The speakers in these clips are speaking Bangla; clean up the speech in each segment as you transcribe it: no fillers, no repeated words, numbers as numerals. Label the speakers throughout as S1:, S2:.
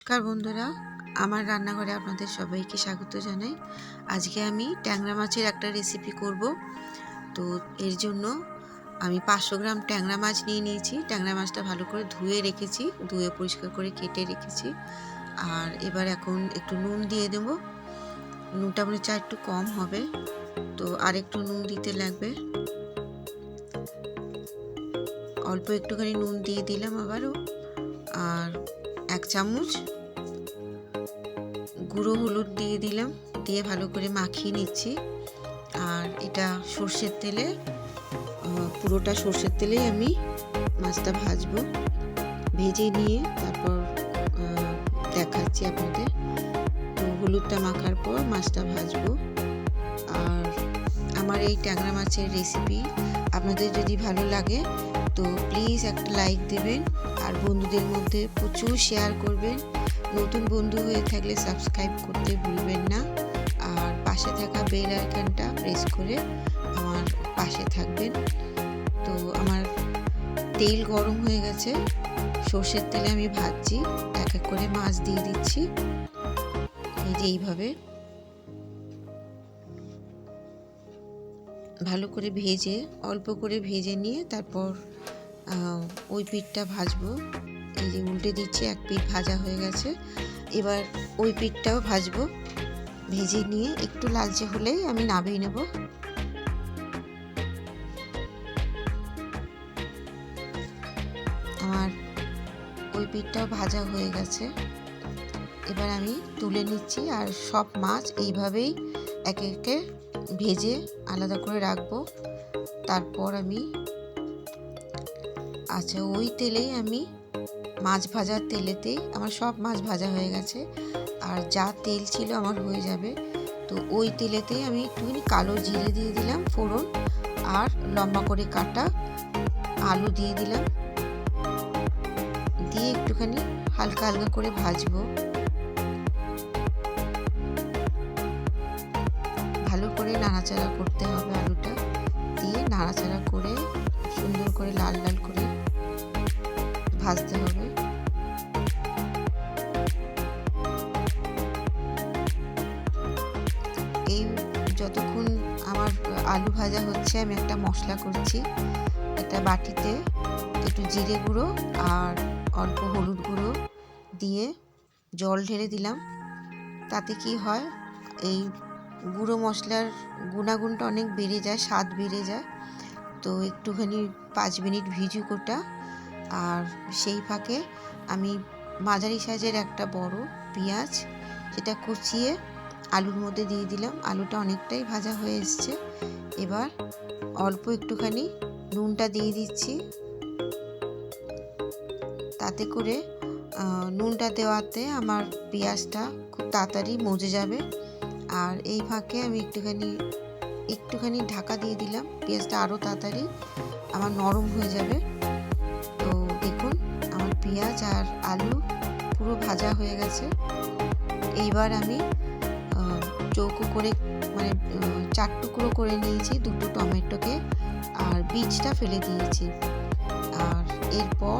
S1: নমস্কার বন্ধুরা, আমার রান্নাঘরে আপনাদের সবাইকে স্বাগত জানাই। আজকে আমি ট্যাংরা মাছের একটা রেসিপি করব। তো এর জন্য আমি 500 গ্রাম ট্যাংরা মাছ নিয়ে নিয়েছি। ট্যাংরা মাছটা ভালো করে ধুয়ে রেখেছি, ধুয়ে পরিষ্কার করে কেটে রেখেছি। আর এবার এখন একটু নুন দিয়ে দেব। নুনটা মনে হচ্ছে একটু কম হবে, তো আর একটু নুন দিতে লাগবে। অল্প একটুখানি নুন দিয়ে দিলাম আবারও। আর 1 চামচ গুঁড়ো হলুদ দিয়ে দিলাম, দিয়ে ভালো করে মাখিয়ে নিচ্ছি। আর এটা সর্ষের তেলে, পুরোটা সর্ষের তেলেই আমি মাছটা ভাজবো। ভেজে নিয়ে তারপর দেখাচ্ছি আপনাদের। তো হলুদটা মাখার পর মাছটা ভাজবো। আর আমার এই ট্যাংরা মাছের রেসিপি আপনাদের যদি ভালো লাগে তো প্লিজ একটা লাইক দেবেন, আর বন্ধুদের মধ্যে প্রচুর শেয়ার করবেন। নতুন বন্ধু হয়ে থাকলে সাবস্ক্রাইব করতে ভুলবেন না, আর পাশে থাকা বেল আইকনটা প্রেস করে আমার পাশে থাকবেন। তো আমার তেল গরম হয়ে গেছে, সর্ষের তেলে আমি ভাজছি। এক এক করে মাছ দিয়ে দিচ্ছি, এই যে এইভাবে ভালো করে ভেজে, অল্প করে ভেজে নিয়ে তারপর ওই পিঠটা ভাজবো। এই যে উল্টে দিচ্ছি, এক পিঠ ভাজা হয়ে গেছে। এবার ওই পিঠটাও ভাজবো। ভেজে নিয়ে একটু লালচে হলেই আমি নামিয়ে নেব। আমার ওই পিঠটাও ভাজা হয়ে গেছে। এবার আমি তুলে নিচ্ছি, আর সব মাছ এইভাবেই একে একে ভেজে আলাদা করে রাখবো। তারপর আমি ওই তেলেই আমি মাছ ভাজার তেলেতেই আমার সব মাছ ভাজা হয়ে গেছে, আর যা তেল ছিল আমার হয়ে যাবে। তো ওই তেলেতেই আমি একটুখানি কালো জিরে দিয়ে দিলাম ফোড়ন, আর লম্বা করে কাটা আলু দিয়ে দিলাম, দিয়ে একটুখানি হালকা হালকা করে ভাজবো। ভালো করে নাড়াচাড়া করতে হবে, আলুটা দিয়ে নাড়াচাড়া করে সুন্দর করে লাল লাল করে ভাজতে হবে। এই যতক্ষণ আমার আলু ভাজা হচ্ছে আমি একটা মশলা করছি। একটা বাটিতে একটু জিরে গুঁড়ো আর অল্প হলুদ গুঁড়ো দিয়ে জল ঢেলে দিলাম। তাতে কি হয়, এই গুঁড়ো মশলার গুণাগুণটা অনেক বেড়ে যায়, স্বাদ বেড়ে যায়। তো একটুখানি 5 মিনিট ভিজুক ওটা। আর সেই ফাঁকে আমি মাঝারি সাইজের একটা বড় পেঁয়াজ, সেটা কুচিয়ে আলুর মধ্যে দিয়ে দিলাম। আলুটা অনেকটাই ভাজা হয়ে এসছে। এবার অল্প একটুখানি নুনটা দিয়ে দিচ্ছি। তাতে করে নুনটা দেওয়াতে আমার পেঁয়াজটা খুব তাড়াতাড়ি মজে যাবে। আর এই ফাঁকে আমি একটুখানি ঢাকা দিয়ে দিলাম, পেঁয়াজটা আরও তাড়াতাড়ি আমার নরম হয়ে যাবে। তো দেখুন আমার পেঁয়াজ আর আলু পুরো ভাজা হয়ে গেছে। এইবার আমি চৌকো করে, মানে 4 টুকরো করে নিয়েছি দুটো টমেটোকে, আর বীজটা ফেলে দিয়েছি। আর এরপর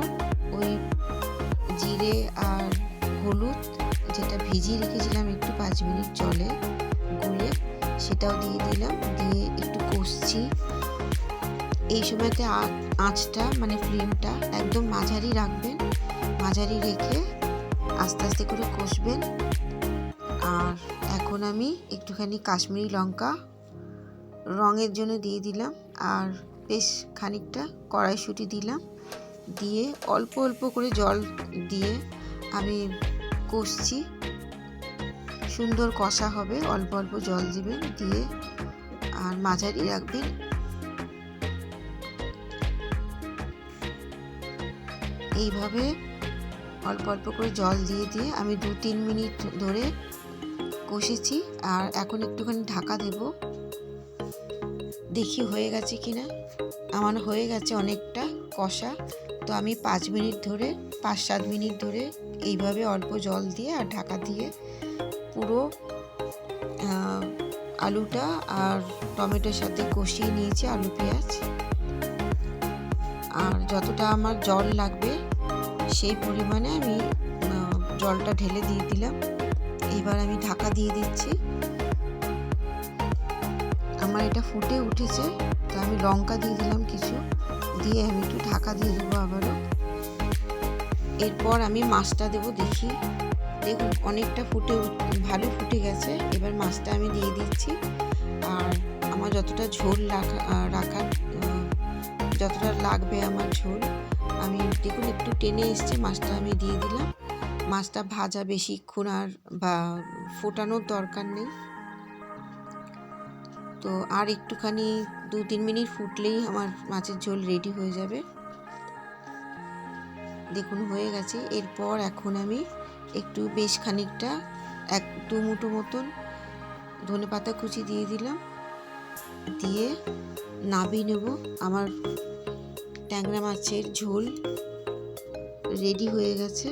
S1: ওই জিরে আর হলুদ যেটা ভিজিয়ে রেখেছিলাম একটু 5 মিনিট জলে গুলে, সেটাও দিয়ে দিলাম, দিয়ে একটু কষছি। এই সময়তে আঁচটা, মানে ফ্লেমটা একদম মাঝারি রাখবেন। মাঝারি রেখে আস্তে আস্তে করে কষবেন। আর এখন আমি একটুখানি কাশ্মীরি লঙ্কা রঙের জন্য দিয়ে দিলাম, আর বেশ খানিকটা কড়াইশুঁটি দিলাম। দিয়ে অল্প অল্প করে জল দিয়ে আমি কষছি। সুন্দর কষা হবে, অল্প অল্প জল দিবেন, দিয়ে আর মাঝারি রাখবেন। এইভাবে অল্প অল্প করে জল দিয়ে দিয়ে আমি 2-3 মিনিট ধরে কষেছি। আর এখন একটুখানি ঢাকা দেব, দেখি হয়ে গেছে কিনা। আমার হয়ে গেছে অনেকটা কষা। তো আমি 5-7 মিনিট ধরে এইভাবে অল্প জল দিয়ে আর ঢাকা দিয়ে পুরো আলুটা আর টমেটোর সাথে কষিয়ে নিয়েছি, আলু পেঁয়াজ। আর যতটা আমার জল লাগবে সেই পরিমাণে আমি জলটা ঢেলে দিয়ে দিলাম। এবার আমি ঢাকা দিয়ে দিচ্ছি। আমার এটা ফুটে উঠেছে, তো আমি লঙ্কা দিয়ে দিলাম কিছু, দিয়ে আমি একটু ঢাকা দিয়ে দেবো আবারও। এরপর আমি মাছটা দেবো। দেখুন অনেকটা ভালো ফুটে গেছে। এবার মাছটা আমি দিয়ে দিচ্ছি। আর আমার যতটা ঝোল রাখার যতটা লাগবে আমার ঝোল, আমি দেখুন একটু টেনে এসছে, মাছটা আমি দিয়ে দিলাম। মাছটা ভাজা বেশিক্ষণ আর ফোটানোর দরকার নেই। তো আর একটুখানি 2-3 মিনিট ফুটলেই আমার মাছের ঝোল রেডি হয়ে যাবে। দেখুন হয়ে গেছে। এরপর এখন আমি একটু বেশ খানিকটা 1-2 মুঠো মতন ধনেপাতা কুচি দিয়ে দিলাম, দিয়ে নামিয়ে নেব। আমার ট্যাংরা মাছের ঝোল রেডি হয়ে গেছে।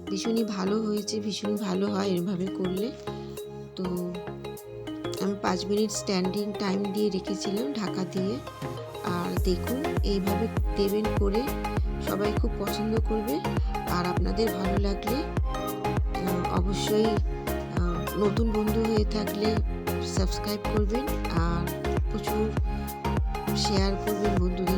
S1: ভীষণই ভালো হয়েছে, ভীষণ ভালো হয় এভাবে করলে। তো আমি 5 মিনিট স্ট্যান্ডিং টাইম দিয়ে রেখেছিলাম ঢাকা দিয়ে। আর দেখুন এইভাবে দেবেন, করে সবাই খুব পছন্দ করবে। আর আপনাদের ভালো লাগলে অবশ্যই নতুন বন্ধু হয়ে থাকলে সাবস্ক্রাইব করবেন আর প্রচুর শেয়ার করবেন বন্ধুদের।